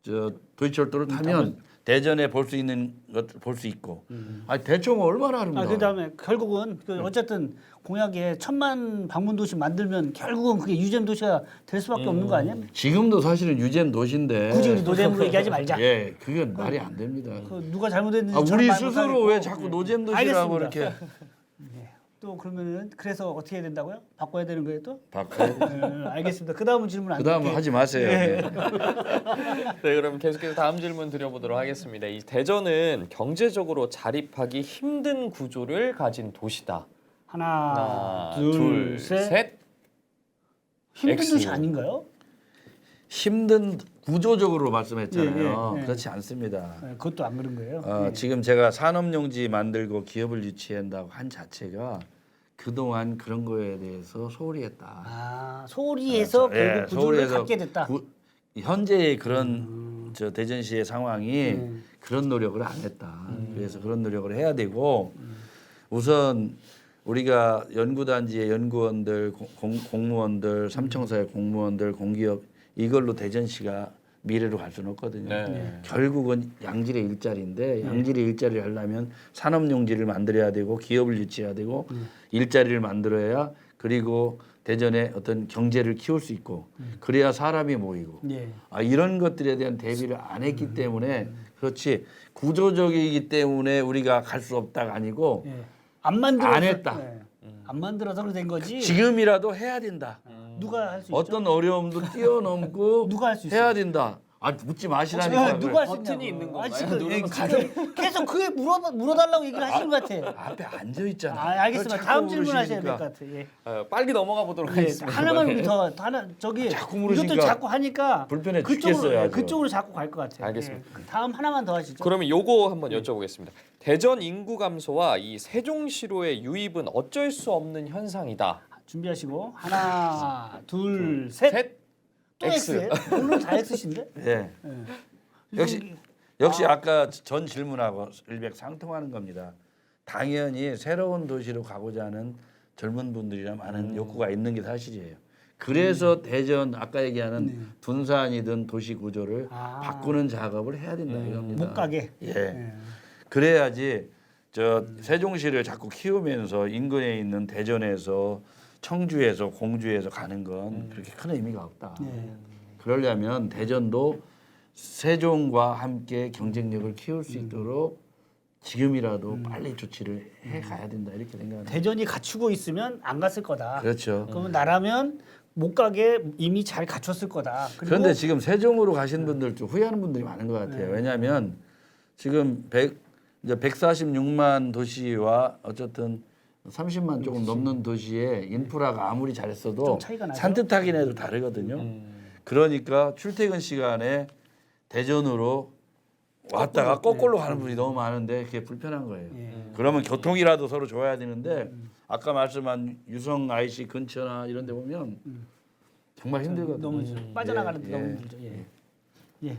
저 도시철도를 타면 대전에 볼 수 있는 것들 볼 수 있고 아니 대충 얼마나 아름다워. 그다음에 결국은 어쨌든 공약에 1000만 방문 도시 만들면 결국은 그게 유잼 도시가 될 수밖에 없는 거 아니야? 지금도 사실은 유잼 도시인데 굳이 우리 노잼으로 얘기하지 말자. 예, 그건 말이 안 됩니다. 누가 잘못했는지 우리 저는 말 스스로 못하겠고. 왜 자꾸 노잼 도시라고 알겠습니다. 이렇게 또 그러면은 그래서 어떻게 해야 된다고요? 바꿔야 되는 거예요 또? 바꿔야 돼. 알겠습니다. 그 다음은 질문 안 그 다음은 드릴게요. 하지 마세요. 예. 네, 그럼 계속해서 다음 질문 드려보도록 하겠습니다. 이 대전은 경제적으로 자립하기 힘든 구조를 가진 도시다. 하나, 둘, 셋. 힘든 X. 도시 아닌가요? 힘든 구조적으로 말씀했잖아요. 예. 그렇지 않습니다. 네, 그것도 안 그런 거예요. 지금 제가 산업용지 만들고 기업을 유치한다고 한 자체가 그동안 그런 거에 대해서 소홀히 했다. 아, 소리에서 예, 결국 구조를 서울에서 갖게 됐다. 현재의 그런 저 대전시의 상황이 그런 노력을 안 했다. 그래서 그런 노력을 해야 되고 우선 우리가 연구단지의 연구원들, 공무원들, 삼청사의 공무원들, 공기업 이걸로 대전시가 미래로 갈 수는 없거든요. 네. 결국은 양질의 일자리인데 양질의 일자리를 하려면 산업용지를 만들어야 되고 기업을 유치해야 되고 일자리를 만들어야 그리고 대전의 어떤 경제를 키울 수 있고 그래야 사람이 모이고 예. 이런 것들에 대한 대비를 안 했기 때문에 그렇지 구조적이기 때문에 우리가 갈 수 없다가 아니고 예. 안 만들어서 안 했다. 안 만들어서 그래 된 거지. 지금이라도 해야 된다. 누가 할 수 있죠? 어떤 어려움도 뛰어넘고 누가 할 수 있어요? 해야 된다. 묻지 마시라니까. 누가 할 수 버튼이 있냐고. 있는 건가요? 지금 누르면 지금 계속 그게 물어달라고 얘기를 하시는 것 같아. 앞에 앉아 있잖아. 알겠습니다. 그걸 다음 자꾸 질문 하셔야 될 것 물으시니까. 같아. 예. 빨리 넘어가 보도록 예, 하겠습니다. 하나만 더 하나 저기 자꾸 이것도 물으시니까 자꾸 하니까 불편해 그쪽으로 죽겠어요, 아주. 그쪽으로 자꾸 갈 것 같아요. 알겠습니다. 예. 다음 하나만 더 하시죠. 그러면 요거 한번 여쭤보겠습니다. 대전 인구 감소와 이 세종시로의 유입은 어쩔 수 없는 현상이다. 준비하시고 하나, 둘, 셋. 또 X. X예요? 오늘 다 X신데? 예. 역시 아까 전 질문하고 일맥상통하는 겁니다. 당연히 새로운 도시로 가고자 하는 젊은 분들이나 많은 욕구가 있는 게 사실이에요. 그래서 대전 아까 얘기하는 둔산이든 도시 구조를 바꾸는 작업을 해야 된다 이겁니다. 못 가게. 예. 그래야지 저 세종시를 자꾸 키우면서 인근에 있는 대전에서 청주에서 공주에서 가는 건 그렇게 큰 의미가 없다. 그러려면 대전도 세종과 함께 경쟁력을 키울 수 있도록 지금이라도 빨리 조치를 해 가야 된다 이렇게 생각합니다. 대전이 갖추고 있으면 안 갔을 거다. 그렇죠. 그러면 나라면 못 가게 이미 잘 갖췄을 거다. 그리고 그런데 지금 세종으로 가신 분들 좀 후회하는 분들이 많은 것 같아요. 왜냐하면 지금 이제 146만 도시와 어쨌든 30만 조금 넘는 도시의 인프라가 아무리 잘했어도 좀 차이가 나죠? 산뜻하긴 해도 다르거든요. 그러니까 출퇴근 시간에 대전으로 왔다가 거꾸로 가는 분이 너무 많은데 그게 불편한 거예요. 그러면 교통이라도 서로 좋아야 되는데 아까 말씀한 유성 IC 근처나 이런 데 보면 정말 힘들거든요. 너무 빠져나가는데 예, 너무 예. 힘들죠. 예. 예.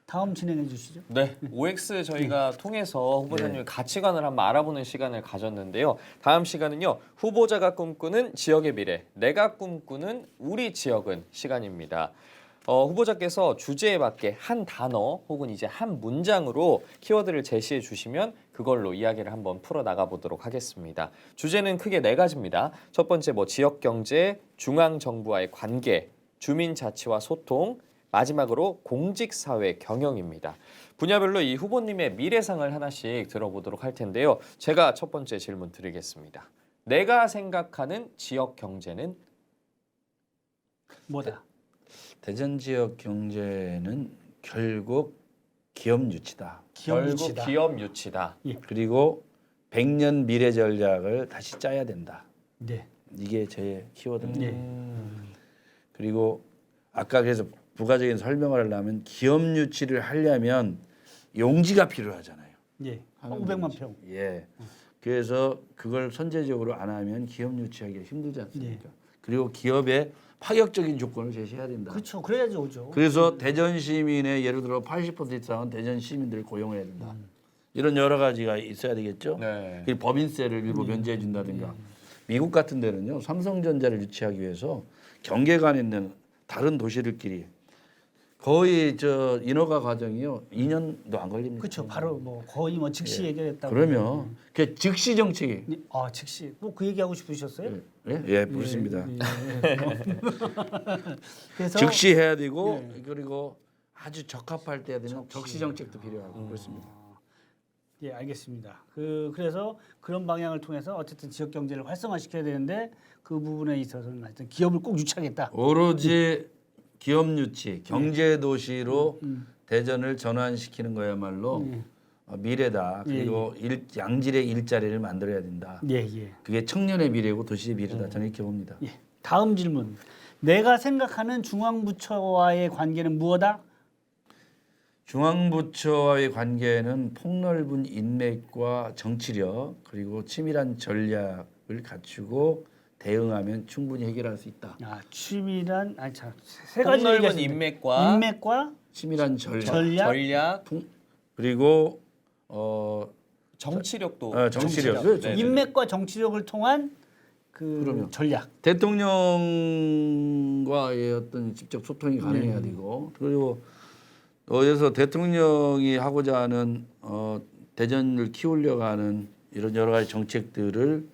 다음 진행해 주시죠. 네, OX 저희가 통해서 후보자님의 가치관을 한번 알아보는 시간을 가졌는데요. 다음 시간은요, 후보자가 꿈꾸는 지역의 미래, 내가 꿈꾸는 우리 지역은 시간입니다. 후보자께서 주제에 맞게 한 단어 혹은 이제 한 문장으로 키워드를 제시해 주시면 그걸로 이야기를 한번 풀어 나가 보도록 하겠습니다. 주제는 크게 4가지입니다. 첫 번째 지역 경제, 중앙 정부와의 관계, 주민 자치와 소통, 마지막으로 공직사회 경영입니다. 분야별로 이 후보님의 미래상을 하나씩 들어보도록 할 텐데요. 제가 첫 번째 질문 드리겠습니다. 내가 생각하는 지역 경제는 뭐다? 대전 지역 경제는 결국 기업 유치다. 결국 유치다. 기업 유치다. 그리고 100년 미래 전략을 다시 짜야 된다. 네. 이게 제 키워드입니다. 네. 그리고 아까 그래서 부가적인 설명을 하려면 기업 유치를 하려면 용지가 필요하잖아요. 예. 하는 500만 거지. 평. 예. 그래서 그걸 선제적으로 안 하면 기업 유치하기가 힘들지 않습니까? 그리고 기업에 파격적인 조건을 제시해야 된다. 그렇죠. 그래야지 오죠. 그래서 대전 시민의 예를 들어 80% 이상은 대전 시민들을 고용해야 된다. 이런 여러 가지가 있어야 되겠죠. 네. 그 법인세를 일부 면제해 준다든가. 미국 같은 데는요. 삼성전자를 유치하기 위해서 경계관에 있는 다른 도시들끼리 거의 인허가 과정이요. 2년도 안 걸립니다. 그렇죠. 바로 거의 즉시 해결했다고. 그러면 그 즉시 정책이 네. 아 즉시. 또 그 얘기하고 싶으셨어요? 예, 그렇습니다. 그래서 즉시 해야 되고 그리고 아주 적합할 때 해야 되는 적시 정책도 필요하고 그렇습니다. 예, 알겠습니다. 그래서 그런 방향을 통해서 어쨌든 지역 경제를 활성화시켜야 되는데 그 부분에 있어서는 하여튼 기업을 꼭 유치하겠다. 오로지 기업 유치, 경제 도시로 대전을 전환시키는 거야말로 미래다. 그리고 양질의 일자리를 만들어야 된다. 예, 예. 그게 청년의 미래고 도시의 미래다. 저는 이렇게 봅니다. 예. 다음 질문. 내가 생각하는 중앙부처와의 관계는 무엇이다? 중앙부처와의 관계는 폭넓은 인맥과 정치력 그리고 치밀한 전략을 갖추고 대응하면 충분히 해결할 수 있다. 아, 취미란 세 가지 폭넓은 얘기하셨는데. 인맥과 치밀한 전략, 전략, 그리고 정치력도 정치력. 네. 인맥과 정치력을 통한 그럼요. 전략. 대통령과의 어떤 직접 소통이 가능해야 되고 그리고 그래서 대통령이 하고자 하는 대전을 키우려고 하는 이런 여러 가지 정책들을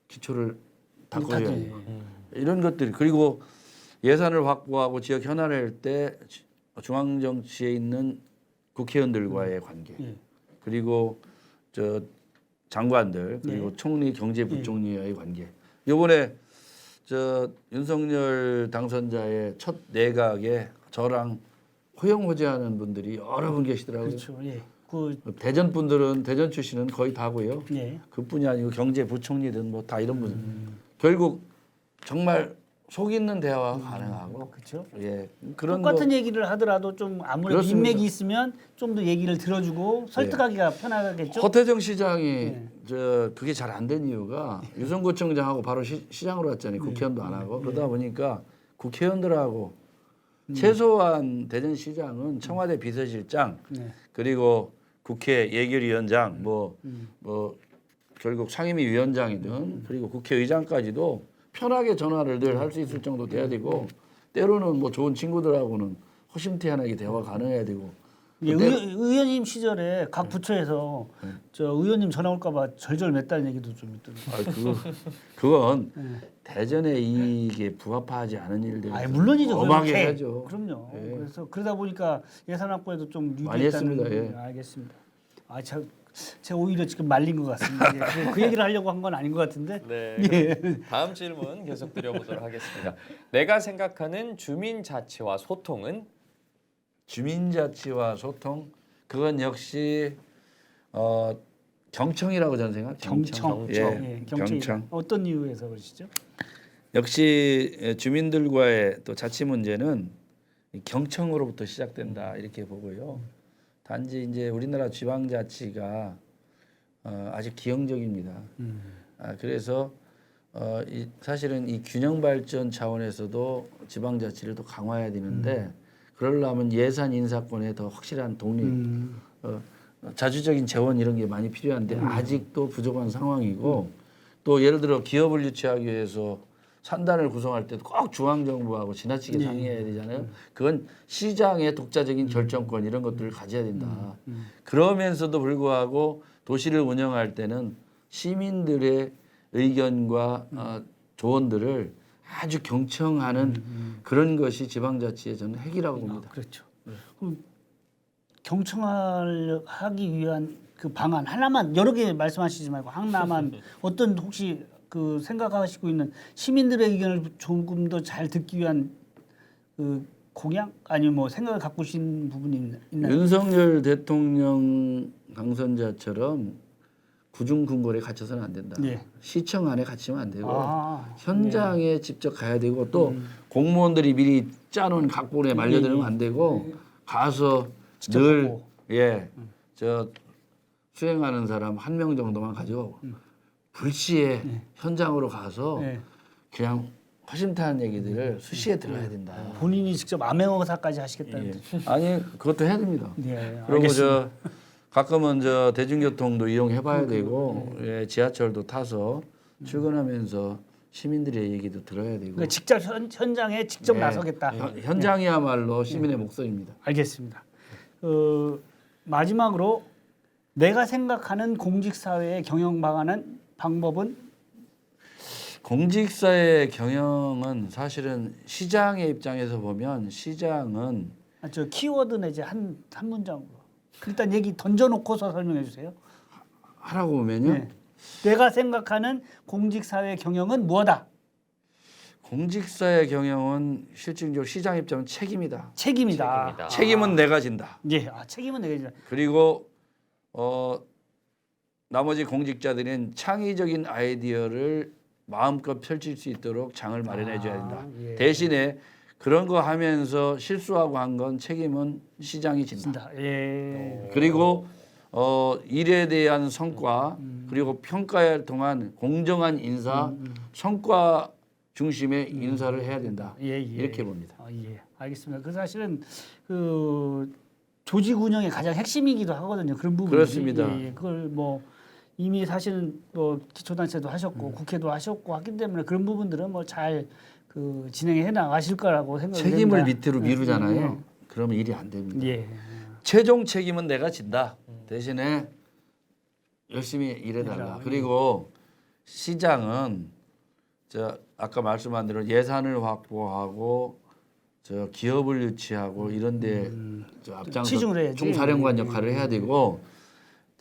기초를 닦아야 돼요. 이런 것들이 그리고 예산을 확보하고 지역 현안을 할 때 중앙 정치에 있는 국회의원들과의 관계 그리고 장관들 그리고 총리 경제부총리와의 관계. 이번에 윤석열 당선자의 첫 내각에 저랑 호영호재하는 분들이 여러 분 계시더라고요. 그렇죠. 예. 대전 분들은 대전 출신은 거의 다고요. 예. 그뿐이 아니고 경제부총리든 다 이런 분들. 결국 정말 속 있는 대화가 가능하고. 그렇죠. 예. 그런 똑같은 얘기를 하더라도 좀 아무래도 그렇습니다. 인맥이 있으면 좀 더 얘기를 들어주고 설득하기가 편하겠죠. 허태정 시장이 그게 잘 안 된 이유가 유성구청장하고 바로 시장으로 왔잖아요. 국회의원도 안 하고 그러다 보니까 국회의원들하고 최소한 대전시장은 청와대 비서실장 그리고 국회 예결위원장 뭐 결국 상임위 위원장이든 그리고 국회의장까지도 편하게 전화를 늘 할 수 있을 정도 돼야 되고 때로는 뭐 좋은 친구들하고는 허심탄회하게 대화 가능해야 되고 예, 의원님 시절에 각 부처에서 의원님 전화 올까봐 절절맸다는 얘기도 좀 있더라고요. 그건 대전에 이게 부합하지 않은 일들이 물론이죠. 엄하게 그렇게. 해야죠. 그럼요. 예. 그래서 그러다 보니까 예산 확보에도 좀 많이 유리했다는. 했습니다. 예. 알겠습니다. 제가 오히려 지금 말린 것 같습니다. 예. 그 얘기를 하려고 한 건 아닌 것 같은데. 네. 예. 다음 질문 계속 드려보도록 하겠습니다. 내가 생각하는 주민 자치와 소통은 주민자치와 소통 그건 역시 경청이라고 저는 생각합니다. 경청. 예, 경청이다. 경청. 어떤 이유에서 그러시죠? 역시 주민들과의 또 자치 문제는 이 경청으로부터 시작된다 이렇게 보고요. 단지 이제 우리나라 지방자치가 아직 기형적입니다. 그래서 사실은 이 균형 발전 차원에서도 지방자치를 더 강화해야 되는데 그러려면 예산 인사권에 더 확실한 독립, 자주적인 재원 이런 게 많이 필요한데 아직도 부족한 상황이고 또 예를 들어 기업을 유치하기 위해서 산단을 구성할 때도 꼭 중앙정부하고 지나치게 상의해야 되잖아요. 그건 시장의 독자적인 결정권 이런 것들을 가져야 된다. 그러면서도 불구하고 도시를 운영할 때는 시민들의 의견과 조언들을 아주 경청하는 그런 것이 지방자치의 저는 핵이라고 봅니다. 그렇죠. 그럼 경청하기 위한 그 방안 하나만 여러 개 말씀하시지 말고 하나만 어떤 혹시 그 생각하시고 있는 시민들의 의견을 조금 더 잘 듣기 위한 그 공약 아니면 뭐 생각을 갖고 계신 부분이 있나요? 윤석열 대통령 당선자처럼 구중궁궐에 갇혀서는 안 된다. 예. 시청 안에 갇히면 안 되고 아, 현장에 직접 가야 되고 또 공무원들이 미리 짜놓은 각본에 말려들면 안 되고 가서 직접 늘 보고. 저 수행하는 사람 한 명 정도만 가지고 불시에 현장으로 가서 네. 그냥 허심탄회한 얘기들을 수시에 들어야 된다. 본인이 직접 암행어사까지 하시겠다는 예. 뜻. 아니 그것도 해야 됩니다. 네, 그리고 알겠습니다. 가끔은 대중교통도 이용해봐야 되고 지하철도 타서 출근하면서 시민들의 얘기도 들어야 되고. 그러니까 직접 현장에 직접 예. 나서겠다. 현장이야말로 시민의 목소리입니다. 알겠습니다. 마지막으로 내가 생각하는 공직사회의 경영 방법은 공직사의 경영은 사실은 시장의 입장에서 보면 시장은 저 키워드 내지 한 문장으로 일단 얘기 던져놓고서 설명해 주세요. 하라고 보면요. 네. 내가 생각하는 공직사회 경영은 뭐다? 공직사의 경영은 실질적으로 시장 입장은 책임이다. 책임이다. 책임은 내가 진다. 예, 책임은 내가 진다. 그리고 나머지 공직자들은 창의적인 아이디어를 마음껏 펼칠 수 있도록 장을 마련해 줘야 된다. 예. 대신에 그런 거 하면서 실수하고 한 건 책임은 시장이 진다. 진다. 예. 그리고 일에 대한 성과 그리고 평가에 통한 공정한 인사 성과 중심의 인사를 해야 된다. 예. 이렇게 봅니다. 예. 알겠습니다. 그 사실은 그 조직 운영의 가장 핵심이기도 하거든요. 그런 부분이. 그렇습니다. 예. 그걸 뭐 이미 사실은 뭐 기초단체도 하셨고 국회도 하셨고 하기 때문에 그런 부분들은 뭐 잘 그 진행해 나가실 거라고 생각합니다. 책임을 밑으로 미루잖아요. 그러면 일이 안 됩니다. 예. 최종 책임은 내가 진다. 대신에 열심히 일해달라. 그리고 시장은 아까 말씀한 대로 예산을 확보하고 기업을 유치하고 이런데 앞장서 치중을 해야지. 총사령관 역할을 해야 되고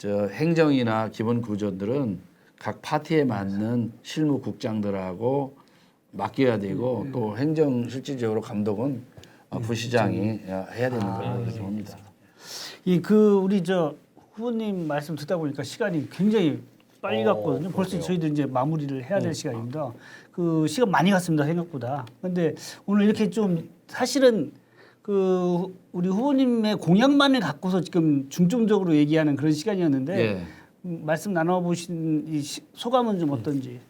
행정이나 기본 구조들은 각 파티에 맞는 실무국장들하고 맡겨야 되고 또 행정 실질적으로 감독은 부시장이 해야 되는 거라고 그렇게 봅니다. 우리 후보님 말씀 듣다 보니까 시간이 굉장히 빨리 갔거든요. 벌써 저희도 이제 마무리를 해야 될 시간입니다. 그 시간 많이 갔습니다 생각보다. 근데 오늘 이렇게 좀 사실은 우리 후보님의 공약만을 갖고서 지금 중점적으로 얘기하는 그런 시간이었는데 예. 말씀 나눠보신 이 소감은 좀 어떤지.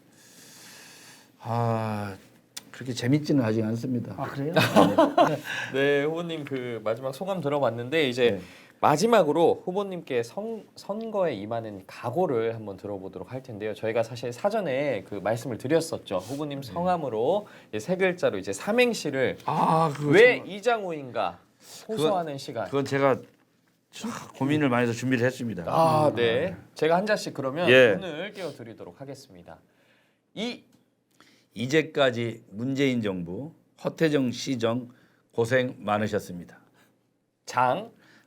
그렇게 재밌지는 아직 않습니다. 아 그래요? 네, 후보님 그 마지막 소감 들어봤는데 이제 네. 마지막으로 후보님께 선거에 임하는 각오를 한번 들어보도록 할 텐데요. 저희가 사실 사전에 그 말씀을 드렸었죠. 후보님 성함으로 이제 세 글자로 이제 삼행시를 왜 이장우인가 호소하는 시간. 그건 제가 고민을 많이 해서 준비를 했습니다. 네. 제가 한 잔씩 그러면 예. 오늘 띄워드리도록 하겠습니다. 이제까지 문재인 정부 허태정 시정 고생 많으셨습니다.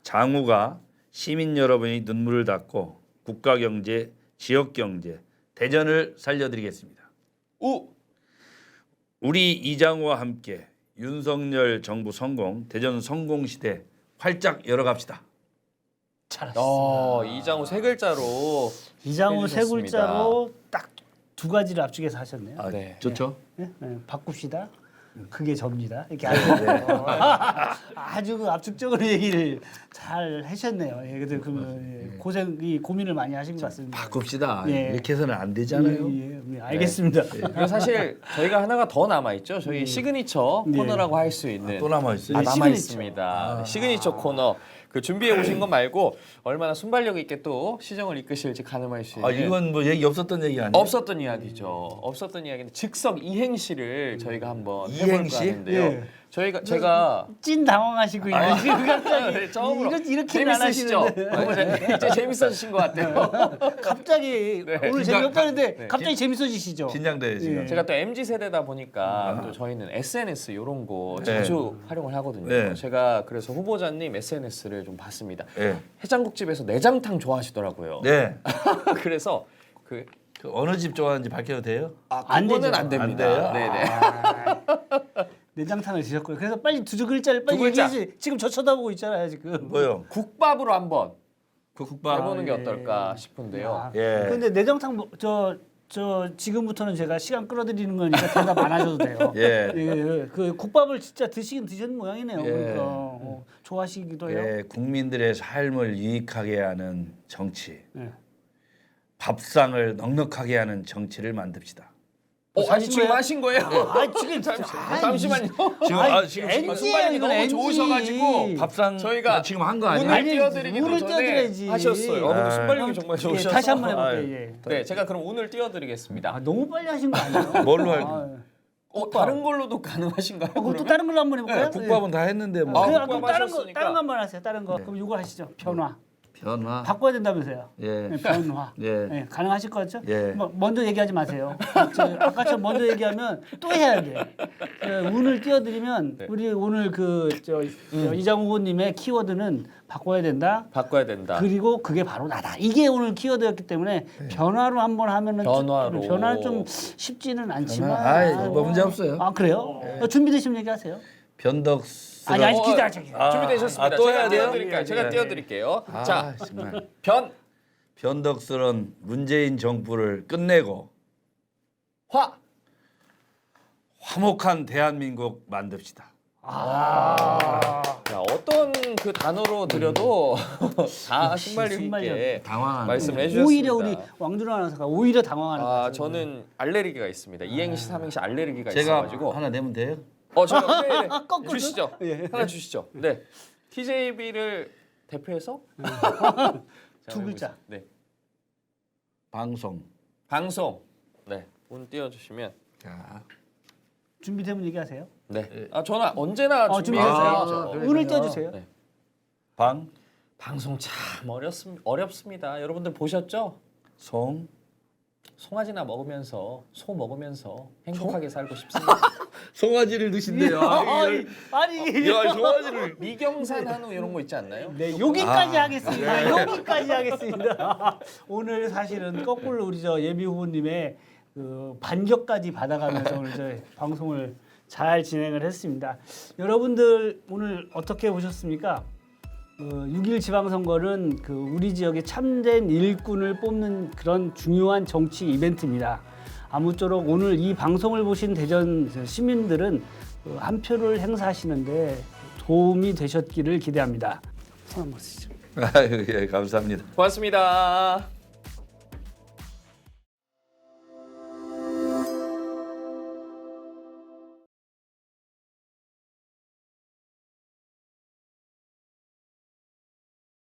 장우가 시민 여러분이 눈물을 닦고 국가 경제, 지역 경제, 대전을 살려드리겠습니다. 우리 이장우와 함께 윤석열 정부 성공, 대전 성공 시대 활짝 열어갑시다. 잘하셨습니다. 이장우 세 글자로 이장우 세 해주셨습니다. 글자로 딱 두 가지를 압축해서 하셨네요. 아, 네. 좋죠. 네? 네, 바꿉시다. 그게 접니다. 이렇게 아주 그 압축적으로 얘기를 잘 하셨네요. 예, 그래도 고생 고민을 많이 하신 것 같습니다. 바꿉시다. 예. 이렇게 해서는 안 되잖아요. 예, 알겠습니다. 그리고 사실 저희가 하나가 더 남아 있죠. 저희 시그니처 예. 코너라고 할 수 있는 또 남아 있어요. 남아 시그니처. 있습니다. 시그니처 코너. 그 준비해 오신 것 말고 얼마나 순발력 있게 또 시정을 이끄실지 가늠할 수 있는 이건 뭐 얘기 없었던 얘기 아니에요? 없었던 이야기죠. 없었던 이야기인데 즉석 이행시를 저희가 한번 해볼까 이행시? 하는데요. 예. 제가 찐 당황하시고 있는 지금 갑자기 네, 처음으로 이렇게는 안 재밌으시죠? 하시는데 이제 재밌어지신 것 같아요. 갑자기 네. 오늘 긴장- 재미없다는데 네. 갑자기 재밌어지시죠? 긴장돼요 지금. 예. 제가 또 MZ 세대다 보니까 또 저희는 SNS 이런 거 네. 자주 활용을 하거든요. 네. 제가 그래서 후보자님 SNS를 좀 봤습니다. 네. 해장국집에서 내장탕 좋아하시더라고요. 네. 그래서 그 그 어느 집 좋아하는지 밝혀도 돼요? 안 그거는 되죠. 안 됩니다. 안 돼요? 네네. 내장탕을 드셨고요. 그래서 빨리 두 글자를 빨리 두 글자. 얘기해야지. 지금 저 쳐다보고 있잖아요 지금. 뭐요? 국밥으로 한번 국밥. 해보는 게 예. 어떨까 싶은데요. 아, 예. 근데 내장탕 저 지금부터는 제가 시간 끌어들이는 거니까 대답 안 하셔도 돼요. 예. 그 국밥을 진짜 드시는 모양이네요. 예. 그러니까 좋아하시기도 해요. 예, 국민들의 삶을 유익하게 하는 정치. 예. 밥상을 넉넉하게 하는 정치를 만듭시다. 아니 하신 지금 거예요? 하신 거예요? 아 지금 잠시만요. 지금 NG예요 이건 너무 NG. 좋으셔가지고 밥상 저희가 지금 한 거 아니에요? 오늘 아니, 띄워드리기도 운을 전에 띄워드려야지. 하셨어요. 아, 순발력이 정말 예, 좋으셔서. 다시 한번 해볼게요. 예. 네, 제가 그럼 운을 띄워드리겠습니다. 아, 너무 빨리 하신 거 아니에요? 뭘로 할 다른 걸로도 가능하신가요? 그럼 또 그러면? 다른 걸로 한번 해볼까요? 국밥은 다 했는데 뭐 아, 그럼 국밥 다른 하셨으니까. 다른 거 한번 하세요. 다른 거. 그럼 이거 하시죠. 변화. 변화. 바꿔야 된다면서요. 예. 네, 변화. 예. 네, 가능하실 것 같죠? 예. 뭐, 먼저 얘기하지 마세요. 아까처럼 먼저 얘기하면 또 해야 돼. 운을 띄워드리면 우리 오늘 이장우 후보님의 키워드는 바꿔야 된다. 바꿔야 된다. 그리고 그게 바로 나다. 이게 오늘 키워드였기 때문에 변화로 한번 하면은 변화로. 변화는 좀 쉽지는 않지만. 아이, 뭐 문제 없어요. 아 그래요? 준비되시면 얘기하세요. 변덕스러운 아니 기다려. 준비되셨습니다. 또 제가 해야 돼요? 띄워드릴게요. 제가 띄워드릴게요. 자, 정말 변, 변덕스러운 문재인 정부를 끝내고 화. 화목한 대한민국 만듭시다. 자, 어떤 그 단어로 드려도 다 역시 순발력 순발력. 있게 당황하는 말씀을 해주셨습니다. 오히려 우리 왕준호 아나운서가 오히려 당황하는 것 같아요. 저는 알레르기가 있습니다. 이행시, 삼행시 알레르기가 제가 있어가지고. 하나 내면 돼요? 제가 네. 거꾸로? 주시죠. 예. 하나 주시죠. 네. TJB를 대표해서 두 글자. 네. 방송. 방송. 네. 운 띄워주시면. 자, 준비되면 얘기하세요. 네. 저는 언제나 준비해서 준비하세요. 해야죠. 운을 띄워주세요. 네. 방, 방송 참 어렵습니다. 여러분들 보셨죠? 송. 송아지나 먹으면서 소 먹으면서 행복하게 살고 싶습니다. 송아지를 넣으신대요. 아니. 야, 송아지를. 미경산 한우 이런 거 있지 않나요? 네, 여기까지 하겠습니다. 여기까지 하겠습니다. 오늘 사실은 거꾸로 우리 예비 후보님의 그 반격까지 받아가면서 오늘 저희 방송을 잘 진행을 했습니다. 여러분들 오늘 어떻게 보셨습니까? 6.1 지방선거는 그 우리 지역의 참된 일꾼을 뽑는 그런 중요한 정치 이벤트입니다. 아무쪼록 오늘 이 방송을 보신 대전 시민들은 한 표를 행사하시는데 도움이 되셨기를 기대합니다. 손 한번 쓰시죠. 아유, 예, 감사합니다. 고맙습니다.